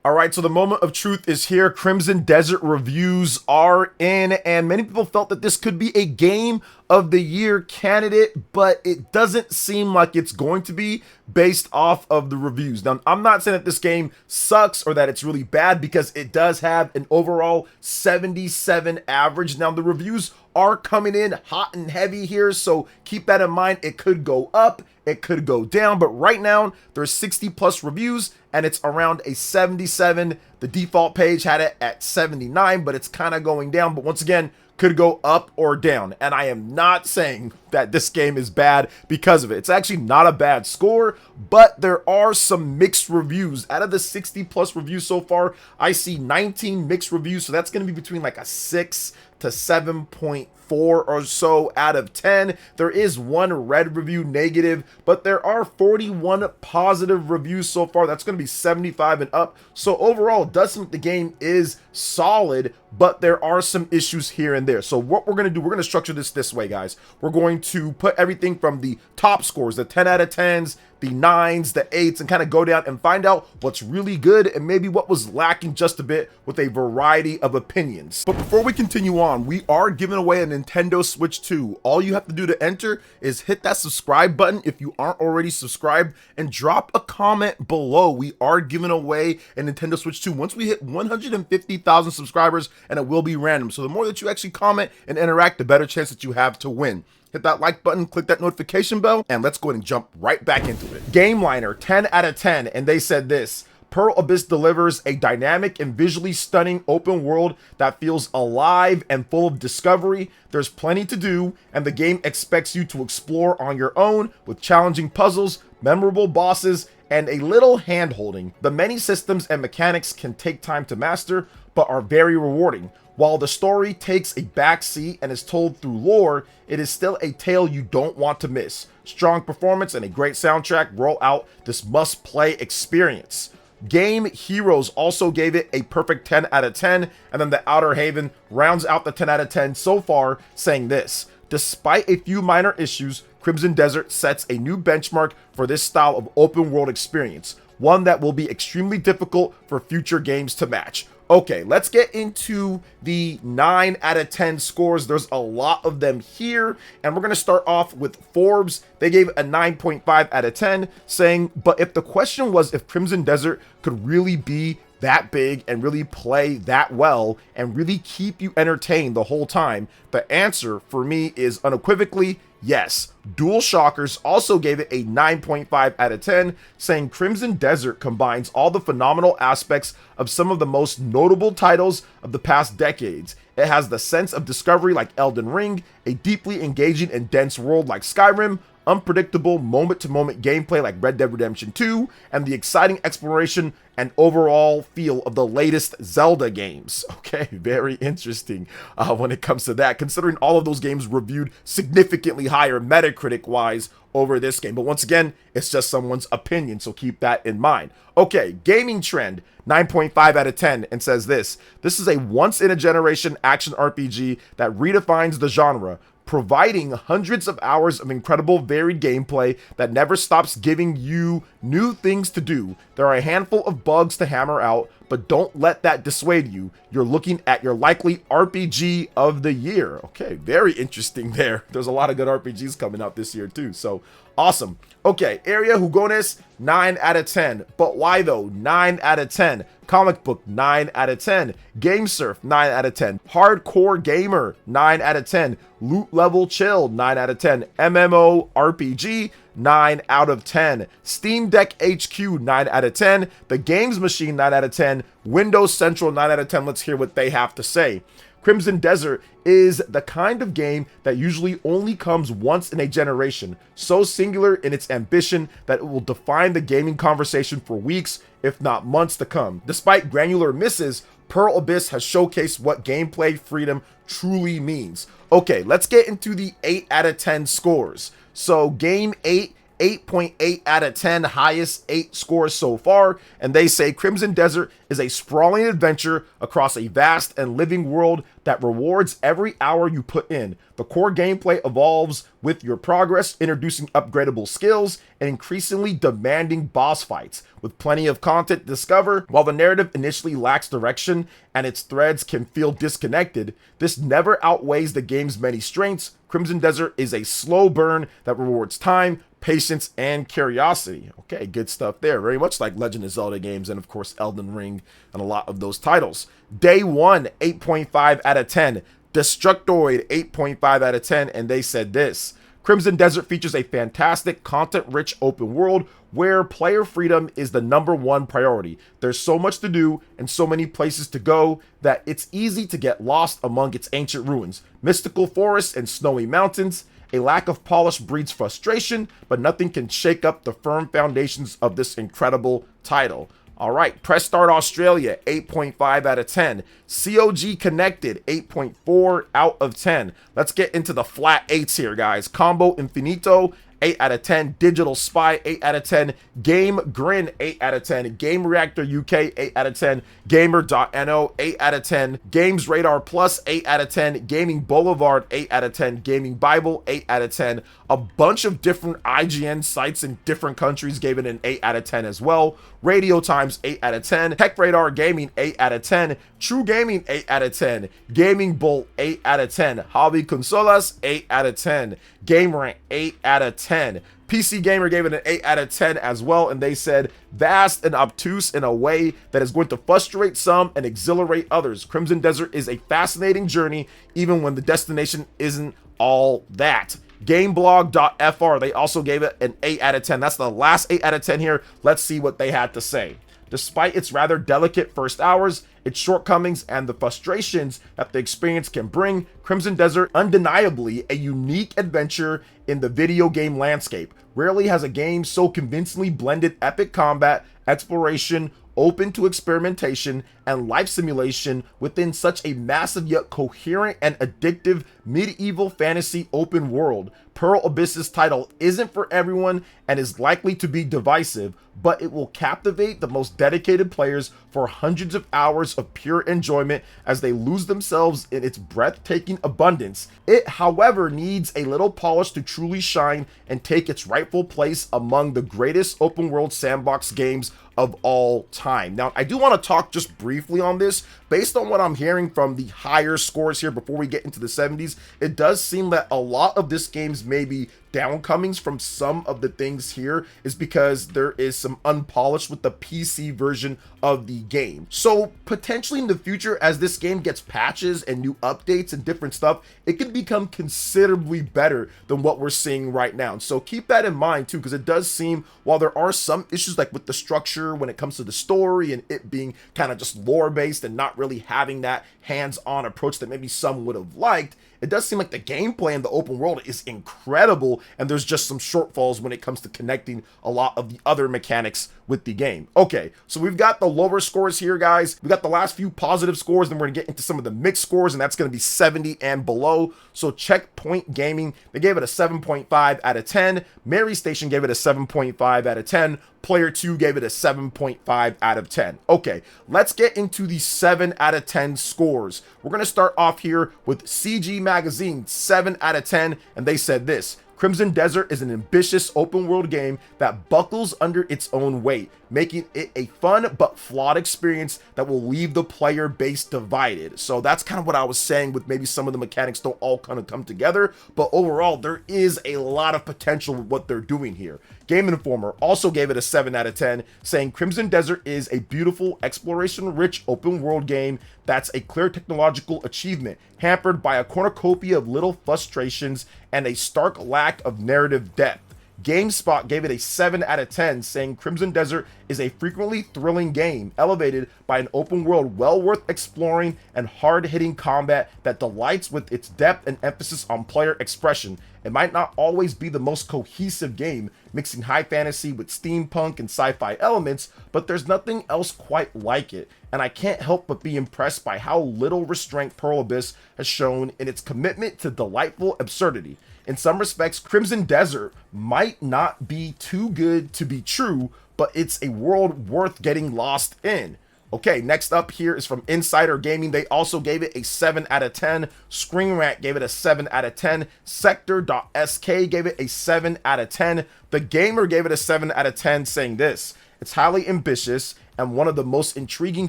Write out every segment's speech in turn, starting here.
All right, so the moment of truth is here. Crimson Desert reviews are in, and many people felt that this could be a game of the year candidate, but it doesn't seem like it's going to be based off of the reviews. Now, I'm not saying that this game sucks or that it's really bad because it does have an overall 77 average. Now, the reviews are coming in hot and heavy here, so keep that in mind. It could go up, it could go down, but right now there's 60 plus reviews and it's around a 77. The default page had it at 79, but it's kind of going down. But once again, could go up or down. And I am not saying that this game is bad because of it. It's actually not a bad score, but there are some mixed reviews. Out of the 60 plus reviews so far, I see 19 mixed reviews. So that's going to be between like a 6 to 7.4 or so out of 10. There is one red review negative, but there are 41 positive reviews so far. That's going to be 75 and up. So overall, it does seem like the game is solid, but there are some issues here and there. So what we're going to do, we're going to structure this way, guys. We're going to put everything from the top scores, the 10 out of 10s, the 9s, the 8s, and kind of go down and find out what's really good and maybe what was lacking just a bit with a variety of opinions. But before we continue on, we are giving away a Nintendo Switch 2. All you have to do to enter is hit that subscribe button if you aren't already subscribed and drop a comment below. We are giving away a Nintendo Switch 2 once we hit 150,000 subscribers, and it will be random. So the more that you actually comment and interact, the better chance that you have to win. Hit that like button, click that notification bell, and let's go ahead and jump right back into it. Game Liner, 10 out of 10, and they said this: Pearl Abyss delivers a dynamic and visually stunning open world that feels alive and full of discovery. There's plenty to do, and the game expects you to explore on your own with challenging puzzles, memorable bosses, and a little hand-holding. The many systems and mechanics can take time to master, but are very rewarding. While the story takes a backseat and is told through lore, it is still a tale you don't want to miss. Strong performance and a great soundtrack roll out this must-play experience. Game Heroes also gave it a perfect 10 out of 10, and then the Outer Haven rounds out the 10 out of 10 so far, saying this: despite a few minor issues, Crimson Desert sets a new benchmark for this style of open world experience, one that will be extremely difficult for future games to match. Okay, let's get into the 9 out of 10 scores. There's a lot of them here, and we're going to start off with Forbes. They gave a 9.5 out of 10, saying, but if the question was if Crimson Desert could really be that big and really play that well and really keep you entertained the whole time, the answer for me is unequivocally yes. Dual Shockers also gave it a 9.5 out of 10, saying Crimson Desert combines all the phenomenal aspects of some of the most notable titles of the past decades. It has the sense of discovery like Elden Ring, a deeply engaging and dense world like Skyrim, unpredictable moment-to-moment gameplay like Red Dead Redemption 2, and the exciting exploration and overall feel of the latest Zelda games. Okay, very interesting when it comes to that, considering all of those games reviewed significantly higher Metacritic-wise over this game. But once again, it's just someone's opinion, so keep that in mind. Okay, Gaming Trend, 9.5 out of 10, and says this: this is a once-in-a-generation action RPG that redefines the genre, providing hundreds of hours of incredible varied gameplay that never stops giving you new things to do. There are a handful of bugs to hammer out, but don't let that dissuade you. You're looking at your likely RPG of the year. Okay, very interesting there. There's a lot of good RPGs coming out this year too, so awesome. Okay, Area Jugones, 9 out of 10. But why though? 9 out of 10. Comic Book, 9 out of 10. Game Surf, 9 out of 10. Hardcore Gamer, 9 out of 10. Loot Level Chill, 9 out of 10. MMO RPG, 9 out of 10. Steam Deck HQ, 9 out of 10. The Games Machine, 9 out of 10. Windows Central, 9 out of 10. Let's hear what they have to say. Crimson Desert is the kind of game that usually only comes once in a generation, so singular in its ambition that it will define the gaming conversation for weeks, if not months to come. Despite granular misses, Pearl Abyss has showcased what gameplay freedom truly means. Okay, let's get into the 8 out of 10 scores. So Game 8 8.8 out of 10, highest 8 scores so far, and they say Crimson Desert is a sprawling adventure across a vast and living world that rewards every hour you put in. The core gameplay evolves with your progress, introducing upgradable skills and increasingly demanding boss fights, with plenty of content to discover. While the narrative initially lacks direction and its threads can feel disconnected, this never outweighs the game's many strengths. Crimson Desert is a slow burn that rewards time, patience, and curiosity. Okay, good stuff there. Very much like Legend of Zelda games and, of course, Elden Ring and a lot of those titles. Day 1, 8.5 out of 10. Destructoid, 8.5 out of 10, and they said this. Crimson Desert features a fantastic, content-rich open world where player freedom is the #1 priority. There's so much to do and so many places to go that it's easy to get lost among its ancient ruins, mystical forests, and snowy mountains. A lack of polish breeds frustration, but nothing can shake up the firm foundations of this incredible title. All right, Press Start Australia, 8.5 out of 10. COG Connected, 8.4 out of 10. Let's get into the flat 8s here, guys. Combo Infinito, 8 out of 10. Digital Spy, 8 out of 10. Game Grin, 8 out of 10. Game Reactor UK, 8 out of 10. Gamer.no, 8 out of 10. Games Radar Plus, 8 out of 10. Gaming Boulevard, 8 out of 10. Gaming Bible, 8 out of 10. A bunch of different IGN sites in different countries gave it an 8 out of 10 as well. Radio Times, 8 out of 10. Tech Radar Gaming, 8 out of 10. True Gaming, 8 out of 10. Gaming Bolt, 8 out of 10. Hobby Consolas, 8 out of 10. Game Rank, 8 out of 10. PC Gamer gave it an 8 out of 10 as well, and they said, vast and obtuse in a way that is going to frustrate some and exhilarate others. Crimson Desert is a fascinating journey, even when the destination isn't all that. Gameblog.fr, they also gave it an 8 out of 10. That's the last 8 out of 10 here. Let's see what they had to say. Despite its rather delicate first hours, its shortcomings, and the frustrations that the experience can bring, Crimson Desert undeniably a unique adventure in the video game landscape. Rarely has a game so convincingly blended epic combat, exploration, open to experimentation, and life simulation within such a massive yet coherent and addictive medieval fantasy open world. Pearl Abyss's title isn't for everyone and is likely to be divisive, but it will captivate the most dedicated players for hundreds of hours of pure enjoyment as they lose themselves in its breathtaking abundance. It, however, needs a little polish to truly shine and take its rightful place among the greatest open world sandbox games of all time. Now, I do want to talk just briefly on this. Based on what I'm hearing from the higher scores here before we get into the 70s, it does seem that a lot of this game's maybe downcomings from some of the things here is because there is some unpolished with the PC version of the game. So potentially in the future, as this game gets patches and new updates and different stuff, it could become considerably better than what we're seeing right now. So keep that in mind too, because it does seem, while there are some issues like with the structure when it comes to the story and it being kind of just lore based and not really having that hands-on approach that maybe some would have liked, it does seem like the gameplay in the open world is incredible, and there's just some shortfalls when it comes to connecting a lot of the other mechanics with the game. Okay, so we've got the lower scores here, guys. We got the last few positive scores, then we're gonna get into some of the mixed scores, and that's gonna be 70 and below. So Checkpoint Gaming, they gave it a 7.5 out of 10. Mary Station gave it a 7.5 out of 10. Player 2 gave it a 7.5 out of 10. Okay, let's get into the 7 out of 10 scores. We're going to start off here with CG Magazine, 7 out of 10, and they said this. Crimson Desert is an ambitious open world game that buckles under its own weight, making it a fun but flawed experience that will leave the player base divided. So that's kind of what I was saying with maybe some of the mechanics don't all kind of come together, but overall there is a lot of potential with what they're doing here. Game Informer also gave it a 7 out of 10, saying Crimson Desert is a beautiful, exploration-rich open world game that's a clear technological achievement, hampered by a cornucopia of little frustrations and a stark lack of narrative depth. GameSpot gave it a 7 out of 10, saying Crimson Desert is a frequently thrilling game, elevated by an open world well worth exploring and hard-hitting combat that delights with its depth and emphasis on player expression. It might not always be the most cohesive game, mixing high fantasy with steampunk and sci-fi elements, but there's nothing else quite like it, and I can't help but be impressed by how little restraint Pearl Abyss has shown in its commitment to delightful absurdity. In some respects, Crimson Desert might not be too good to be true, but it's a world worth getting lost in. Okay, next up here is from Insider Gaming. They also gave it a 7 out of 10. Screen Rant gave it a 7 out of 10. Sector.sk gave it a 7 out of 10. The Gamer gave it a 7 out of 10, saying this: it's highly ambitious and one of the most intriguing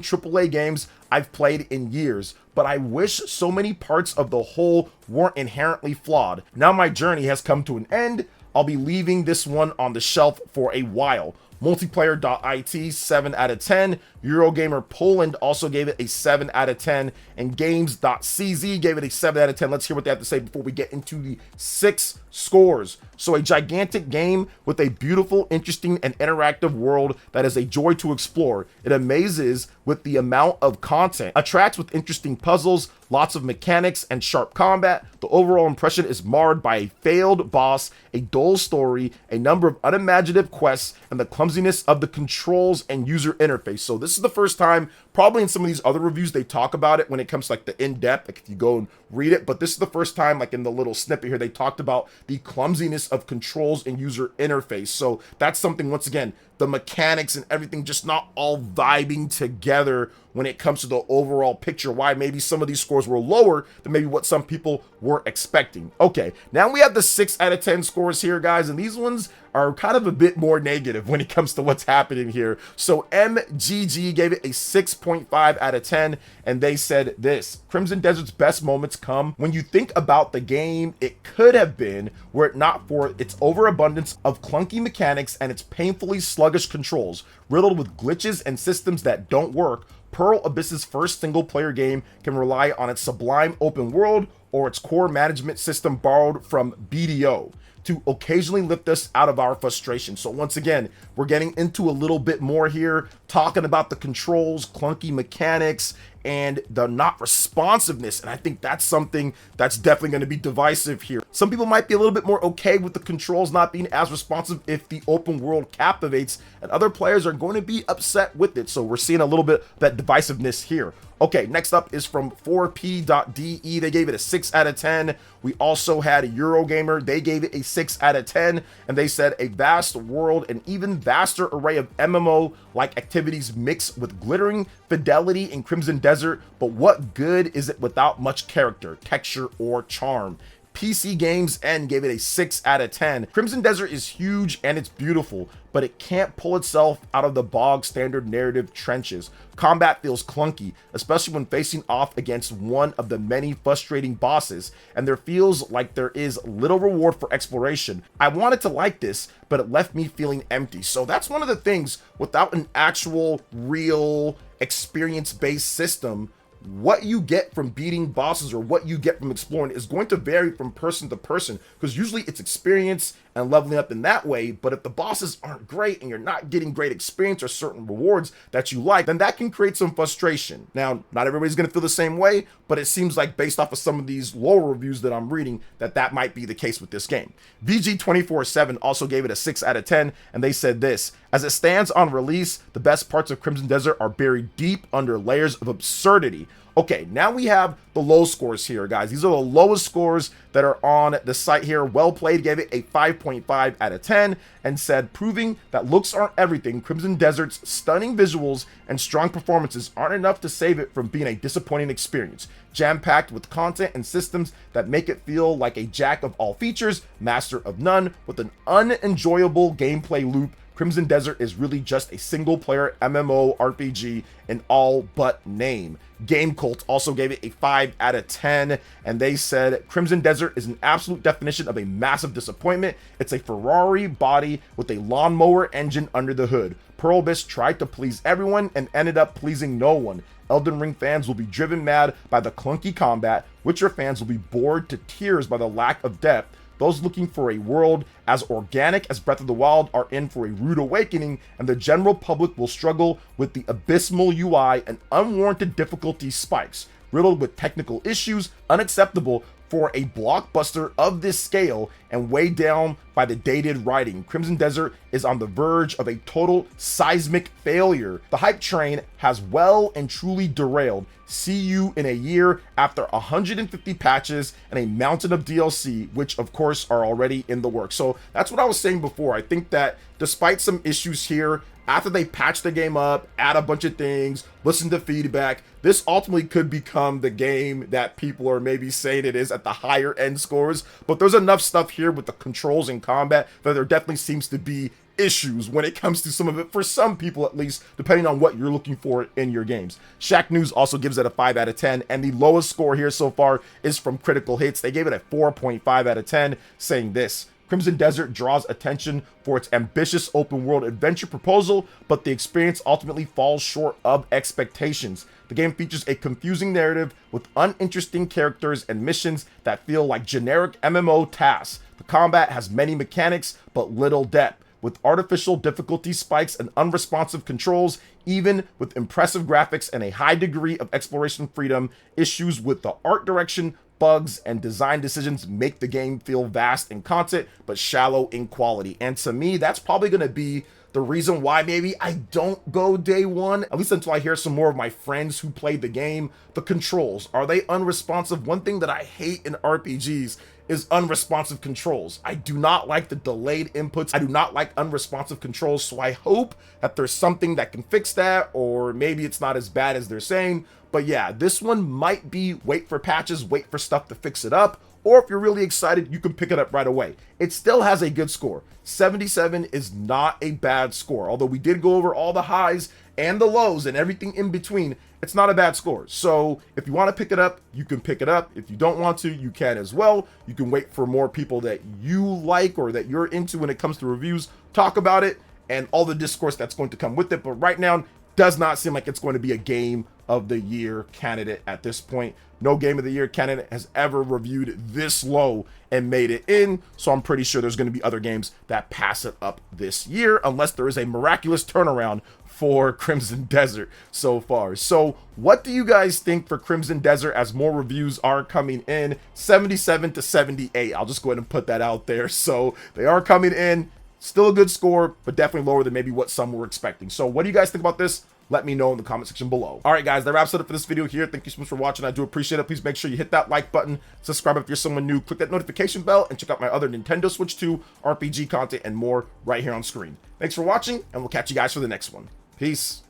AAA games I've played in years, but I wish so many parts of the whole weren't inherently flawed. Now my journey has come to an end. I'll be leaving this one on the shelf for a while. Multiplayer.it, 7 out of 10. Eurogamer Poland also gave it a 7 out of 10. And Games.cz gave it a 7 out of 10. Let's hear what they have to say before we get into the 6 scores. So a gigantic game with a beautiful, interesting, and interactive world that is a joy to explore. It amazes with the amount of content, attracts with interesting puzzles, lots of mechanics, and sharp combat. The overall impression is marred by a failed boss, a dull story, a number of unimaginative quests, and the clumsiness of the controls and user interface. So this is the first time, probably in some of these other reviews, they talk about it when it comes to like the in-depth, like if you go and read it, but this is the first time, like in the little snippet here, they talked about the clumsiness of controls and user interface. So that's something, once again, the mechanics and everything just not all vibing together when it comes to the overall picture, why maybe some of these scores were lower than maybe what some people were expecting. Okay, now we have the 6 out of 10 scores here, guys, and these ones are kind of a bit more negative when it comes to what's happening here. So MGG gave it a 6.5 out of 10, and they said this: Crimson Desert's best moments come when you think about the game it could have been were it not for its overabundance of clunky mechanics and its painfully sluggish controls. Riddled with glitches and systems that don't work, Pearl Abyss's first single-player game can rely on its sublime open world or its core management system borrowed from BDO to occasionally lift us out of our frustration. So once again, we're getting into a little bit more here, talking about the controls, clunky mechanics, and the not responsiveness. And I think that's something that's definitely going to be divisive here. Some people might be a little bit more okay with the controls not being as responsive if the open world captivates, and other players are going to be upset with it. So we're seeing a little bit of that divisiveness here. Okay, next up is from 4p.de. They gave it a 6 out of 10. We also had Eurogamer. They gave it a 6 out of 10, and they said a vast world and even vaster array of MMO-like activities mixed with glittering fidelity in Crimson Desert, but what good is it without much character, texture, or charm? PC Games N gave it a 6 out of 10. Crimson Desert is huge and it's beautiful, but it can't pull itself out of the bog standard narrative trenches. Combat feels clunky, especially when facing off against one of the many frustrating bosses, and there feels like there is little reward for exploration. I wanted to like this, but it left me feeling empty. So that's one of the things, without an actual real experience-based system, what you get from beating bosses or what you get from exploring is going to vary from person to person, because usually it's experience and leveling up in that way. But if the bosses aren't great and you're not getting great experience or certain rewards that you like, then that can create some frustration. Now, not everybody's going to feel the same way, but it seems like based off of some of these lower reviews that I'm reading, that might be the case with this game. VG247 also gave it a 6 out of 10, and they said this: as it stands on release, the best parts of Crimson Desert are buried deep under layers of absurdity. Okay, now we have the low scores here, guys. These are the lowest scores that are on the site here. Well Played gave it a 5.5 out of 10 and said, proving that looks aren't everything, Crimson Desert's stunning visuals and strong performances aren't enough to save it from being a disappointing experience. Jam-packed with content and systems that make it feel like a jack of all features, master of none, with an unenjoyable gameplay loop, Crimson Desert is really just a single-player MMO RPG in all but name. Game Cult also gave it a 5 out of 10, and they said Crimson Desert is an absolute definition of a massive disappointment. It's a Ferrari body with a lawnmower engine under the hood. Pearl Abyss tried to please everyone and ended up pleasing no one. Elden Ring fans will be driven mad by the clunky combat. Witcher fans will be bored to tears by the lack of depth. Those looking for a world as organic as Breath of the Wild are in for a rude awakening, and the general public will struggle with the abysmal UI and unwarranted difficulty spikes, riddled with technical issues unacceptable for a blockbuster of this scale and weighed down by the dated writing. Crimson Desert is on the verge of a total seismic failure. The hype train has well and truly derailed. See you in a year after 150 patches and a mountain of DLC, which of course are already in the works. So that's what I was saying before. I think that despite some issues here, after they patch the game up, add a bunch of things, listen to feedback, this ultimately could become the game that people are maybe saying it is at the higher end scores. But there's enough stuff here with the controls and combat that there definitely seems to be issues when it comes to some of it, for some people at least, depending on what you're looking for in your games. Shack News also gives it a 5 out of 10, and the lowest score here so far is from Critical Hits. They gave it a 4.5 out of 10, saying this: Crimson Desert draws attention for its ambitious open world adventure proposal, but the experience ultimately falls short of expectations. The game features a confusing narrative with uninteresting characters and missions that feel like generic MMO tasks. The combat has many mechanics, but little depth, with artificial difficulty spikes and unresponsive controls. Even with impressive graphics and a high degree of exploration freedom, issues with the art direction, bugs, and design decisions make the game feel vast in content, but shallow in quality. And to me, that's probably going to be the reason why maybe I don't go day one, at least until I hear some more of my friends who played the game. The controls, are they unresponsive? One thing that I hate in RPGs is unresponsive controls. I do not like the delayed inputs. I do not like unresponsive controls. So I hope that there's something that can fix that, or maybe it's not as bad as they're saying. But yeah, this one might be wait for patches, wait for stuff to fix it up, or if you're really excited, you can pick it up right away. It still has a good score. 77 is not a bad score. Although we did go over all the highs and the lows and everything in between, it's not a bad score. So if you want to pick it up, you can pick it up. If you don't want to, you can as well. You can wait for more people that you like or that you're into when it comes to reviews, talk about it, and all the discourse that's going to come with it. But right now, does not seem like it's going to be a game of the year candidate at this point. No game of the year candidate has ever reviewed this low and made it in, so I'm pretty sure there's going to be other games that pass it up this year, unless there is a miraculous turnaround for Crimson Desert so far. So what do you guys think for Crimson Desert as more reviews are coming in? 77 to 78. I'll just go ahead and put that out there. So they are coming in. Still a good score, but definitely lower than maybe what some were expecting. So what do you guys think about this? Let me know in the comment section below. All right, guys, that wraps it up for this video here. Thank you so much for watching. I do appreciate it. Please make sure you hit that like button, subscribe if you're someone new, click that notification bell, and check out my other Nintendo Switch 2 RPG content and more right here on screen. Thanks for watching, and we'll catch you guys for the next one. Peace.